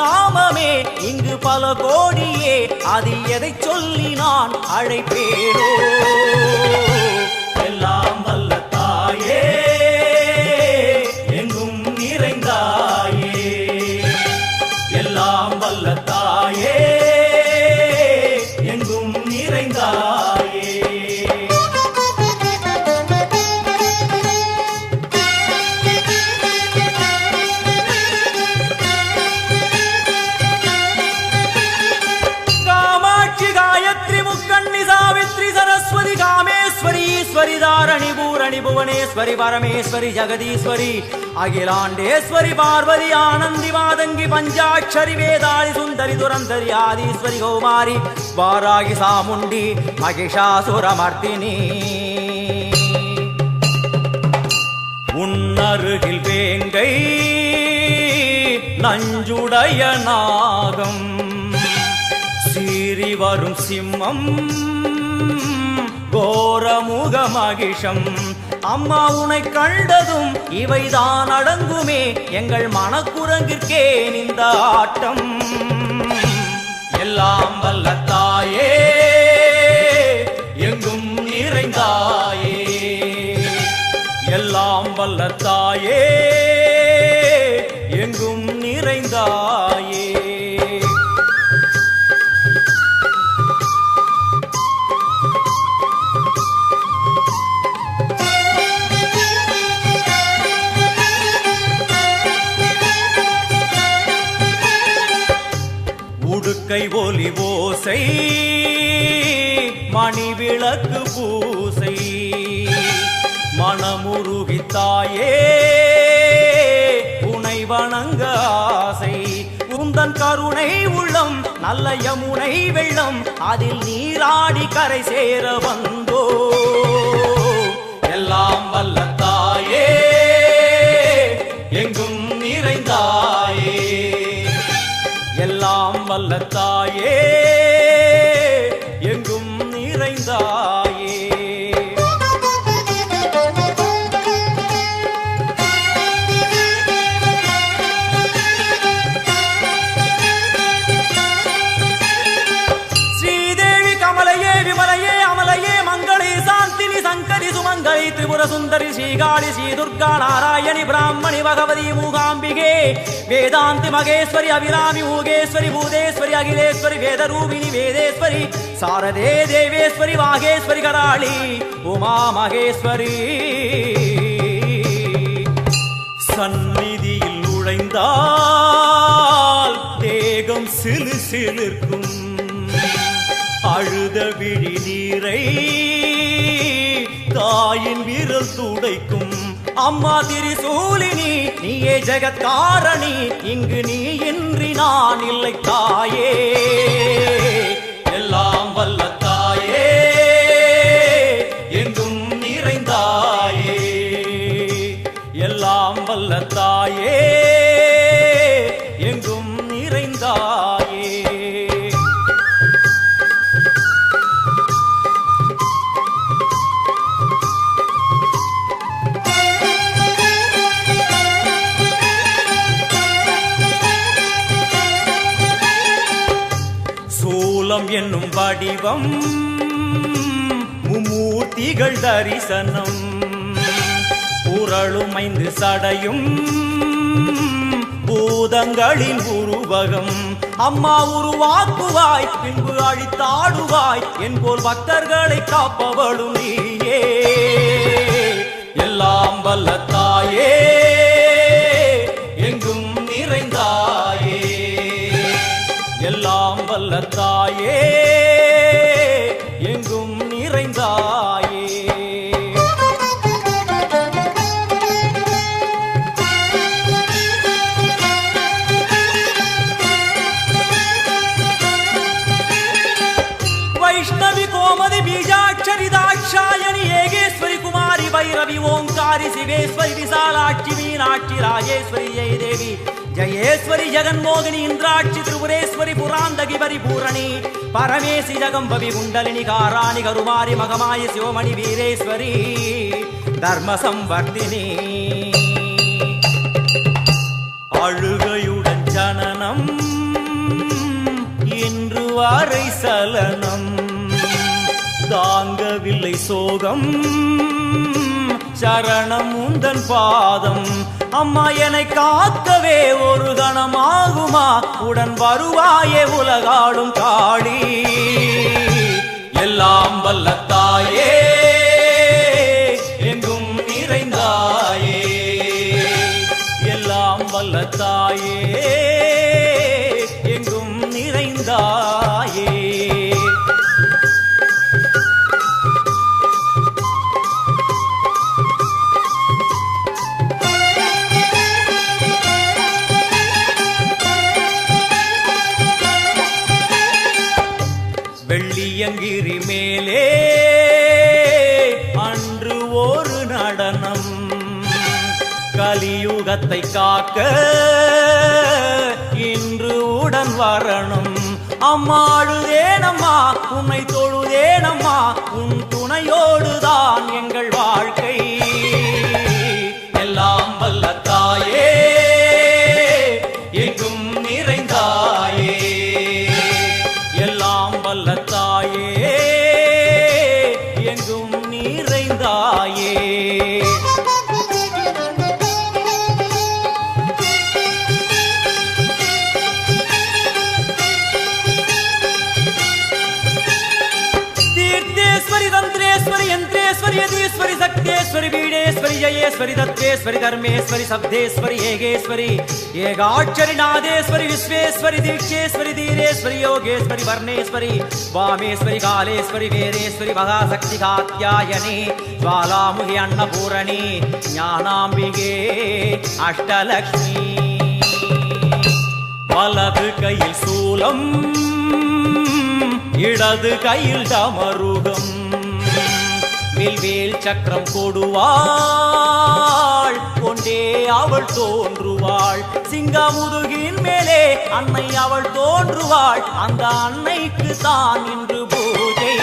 திருநாமமே இங்கு பல கோடியே, அது எதை சொல்லி நான் அழைப்பேனோ. எல்லாம் வல்ல தாயே எங்கும் நிறைந்தாயே, எல்லாம் வல்ல தாயே எங்கும் நிறைந்தாயே. सरस्वती कामेश्वरी ईश्वरी धारणी पूरणी भुवनेश्वरी परमेश्वरी जगदीश्वरी अखिलांडेश्वरी पार्वती आनंदी मादंगी पंचाक्षरी वेदाली सुंदरी दुरंधरी आदीश्वरी कौमारी वारागी सामुंडी महिषासुरमर्दिनी. उन्नरुगिल वेंगै नंजुडय नागम சீறி வரும் சிம்மம் கோரமுக மகிஷம். அம்மா உனை கண்டதும் இவைதான் அடங்குமே, எங்கள் மனக்குரங்கிற்கே இந்த ஆட்டம். எல்லாம் வல்ல தாயே எங்கும் நிறைந்தாயே, எல்லாம் வல்ல தாயே எங்கும் நிறைந்தாயே. உடுக்கை ஒலி ஓசை மணி விளக்கு பூசை மனமுருகி தாயே உனை வணங்க ஆசை. உந்தன் கருணை உள்ளம் நல்ல யமுனை வெள்ளம், அதில் நீராடி கரை சேர வந்தோ. எல்லாம் வல்ல தாயே எங்கும் நிறைந்தாயே, எல்லாம் வல்ல தாயே எங்கும் நிறைந்தாயே. ஸ்ரீதேவி கமலையே விமலையே அமலையே மங்களே சாந்தினி சங்கரி சுமங்கலி திரிபுர சுந்தரி ஸ்ரீகாளி ஸ்ரீ துர்கா நாராயணி பிராமணி பகவதி மூகாம்பிகே வேதாந்தி மகேஸ்வரி அபிராமி மூகேஸ்வரி பூதேஸ்வரி அகிலேஸ்வரி வேதரூபிணி வேதேஸ்வரி சாரதே தேவேஸ்வரி வாகேஸ்வரி கராளி உமா மகேஸ்வரி. சந்நிதியில் நுழைந்தால் தேகம் சிலு சிலிர்க்கும், அழுத விழி நீரை தாயின் விரல் துடைக்கும். அம்மா திரிசூலினி நீயே ஜெகத்காரணி, இங்கு நீ இன்றி நான் இல்லை தாயே. எல்லாம் வல்ல தாயே எங்கும் நிறைந்தாயே, எல்லாம் வல்ல தாயே எங்கும் நிறைந்தாயே. சூலம் என்னும் வடிவம் மும்மூர்த்திகள் தரிசனம், புரளும் 5 சடையும் பூதங்களின் உருவகம். அம்மா உருவாக்குவாய் பின்பு அழித்தாடுவாய், என்போல் பக்தர்களை காப்பவளும் நீயே. எல்லாம் வல்ல தாயே எங்கும் நிறைந்தாயே, எல்லாம் வல்ல தாயே எங்கும் நிறைந்தாயே. வைஷ்ணவி கோமதி பீஜாட்சரி தாட்சாயணி ஏகேஸ்வரி குமாரி भैरवी ओंकारी शिवेश्वरी विशालाक्षी मीनाक्षी राजेश्वरी जय देवी जयेश्वरी जगन्मोहिनी इंद्राक्षी त्रिपुरेश्वरी पुरांदगी परिपूरणी परमेशी जगंबवी कुंडलिनी काराणि करुमारी मगमाय शिवमणि वीरेश्वरी धर्म संवर्धिनी अळुगयुडन जननम இதுவரை சலனம் தாங்கவில்லை சோகம் சரணம் உந்தன் பாதம் அம்மா என்னை காக்கவே ஒரு கணமாகுமா உடன் வருவாயே உலகாடும் காளி எல்லாம் வல்ல தாயே எங்கும் நிறைந்தாயே எல்லாம் வல்ல தாயே எங்கும் நிறைந்தாயே வெள்ளியங்கிரி மேலே அன்று ஒரு நடனம் கலியுகத்தை காக்க இன்று உடன் வரணும் அம்மாடுதேனம்மா உன்னை தொழுதேனம்மா உன் துணையோடுதான் எங்கள் வாழ்க்கை எல்லாம் வல்ல தாயே எங்கும் நிறைந்தாயே எல்லாம் வல்ல தாயே எங்கும் நிறைந்தாயே तीर्थेश्वरी तंत्रेश्वरी यंत्रेश्वरी यदीश्वरी शक्तेश्वरी बीडेश्वरी जयेश्वरी दत्तेश्वरी धर्मेश्वरी शब्देश्वरी येगेश्वरी येगाक्षरी नादेश्वरी विश्वेश्वरी दीक्षेश्वरी धीरेश्वरी योगेश्वरी वर्णेश्वरी वामेश्वरी कालेश्वरी वीरेश्वरी महाशक्ति कात्यायनी ज्वालामुखी अन्नपूरणी ज्ञानाम्बिके अष्टलक्ष्मी वलது கையில் சூலம் இடது கையில் டமருகம் வில்வேல் சக்கரம் கொடுவாள் கொண்டே அவள் தோன்றுவாள் சிங்கமுதுகின் மேலே அன்னை அவள் தோன்றுவாள் அந்த அன்னைக்கு தான் இன்று பூஜை